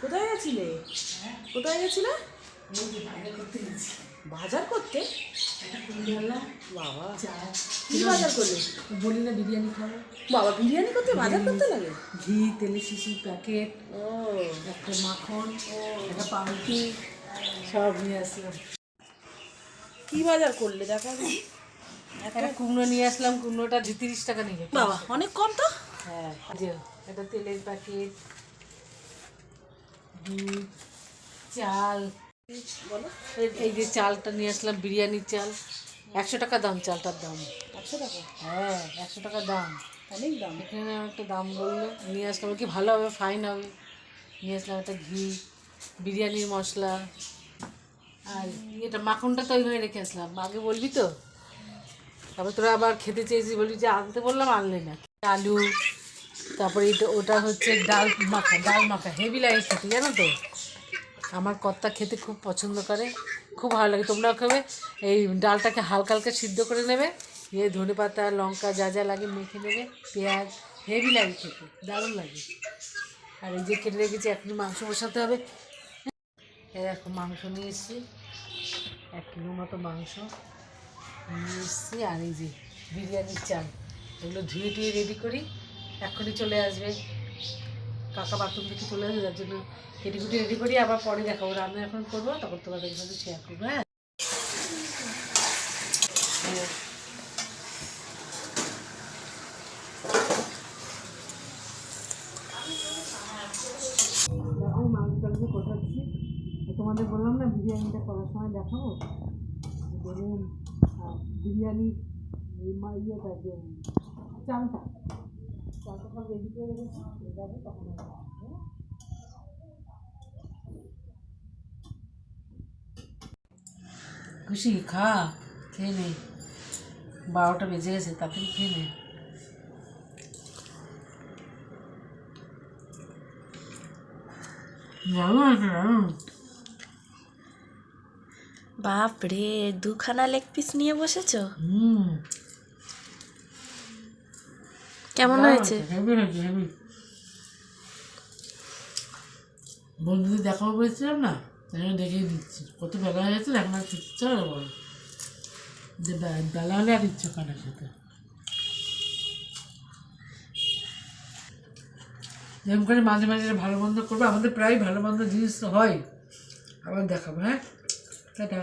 কোথায় গেছিলে? কোথায় গেছিলে? বাজার করতে? বাবা কি বাজার করলে? বলি না বিরিয়ানি খাবো। বাবা বিরিয়ানি করতে বাজার করতে লাগে? ঘি, তেলের শিশির প্যাকেট, ও একটা মাখন, একটা পাউরুটি সব নিয়ে আসলাম। কি বাজার করলে দেখা? একটা কুমড়ো নিয়ে আসলাম, কুমড়োটা 30 টাকা নিয়ে। বাবা অনেক কম তো। হ্যাঁ, যে একটা তেলের প্যাকেট, দুধ, চাল। বলো। এই যে চালটা নিয়ে আসলাম, বিরিয়ানির চাল। 100 টাকা দাম চালটার দাম। 100 টাকা? হ্যাঁ, 100 টাকা দাম। অনেক দাম। এখানে একটা দাম বললো, নিয়ে আসলাম। কি ভালো হবে, ফাইন হবে। নিয়ে আসলাম একটা ঘি, বিরিয়ানির মশলা, আর এটা মাখনটা তো ওইভাবে রেখে আসলাম। আগে বলবি তো, তারপর তোরা আবার খেতে চেয়েছিস, বলবি যে আনতে বললাম আনলে না। আলু, তারপরে এটা ওটা হচ্ছে ডাল মাখা হেভি লাগে খেতে, জানো তো। আমার কর্তা খেতে খুব পছন্দ করে, খুব ভালো লাগে। তোমরাও খাবে। এই ডালটাকে হালকা হালকা সিদ্ধ করে নেবে, ধনে পাতা, লঙ্কা যা যা লাগে মেখে নেবে, পেঁয়াজ। হেভি লাগে খেতে, দারুণ লাগে। আর এই যে কেটে রেখেছি, এখন মাংস বসাতে হবে। এখন মাংস নিয়ে এসেছি, 1 কিলো মতো মাংস নিয়ে এসেছি। আর এই যে বিরিয়ানির চাল, এগুলো ধুয়ে টুয়ে রেডি করি, এখনই চলে আসবে। কাকা বাথরুম থেকে চলে আসবে, যার জন্য কেটে কুটি রেডি করি। আবার পরে দেখাবো, রান্না এখন করবো, তখন তোমাদের সাথে শেয়ার করবো। হ্যাঁ, দেখো মাংসটাকে কষাচ্ছি। তোমাদের বললাম না বিরিয়ানিটা করার সময় দেখাবো। দেখুন বিরিয়ানি ইয়েটা যে চালটা সব রেডি করে রেখেছি, যাবে তখন। খুশি খা, খেয়ে নে। 12টা বেজে গেছে, তাড়াতাড়ি খেয়ে নে। বাপরে, 2খানা লেগ পিস নিয়ে বসেছো? কেমন হয়েছে? বন্ধুদের দেখাবো বলেছিলাম না, তাই দেখিয়ে দিচ্ছি। কত বেলা হয়ে গেছে, এখন আর খেতে ইচ্ছা হবে বলো। যে বেলা হলে আর ইচ্ছে করে না খেতে। যেমন করে মাঝে মাঝে ভালো মন্দ করবো, আমাদের প্রায় ভালো মন্দ জিনিস হয়। আবার দেখাবো। হ্যাঁ, টাটা।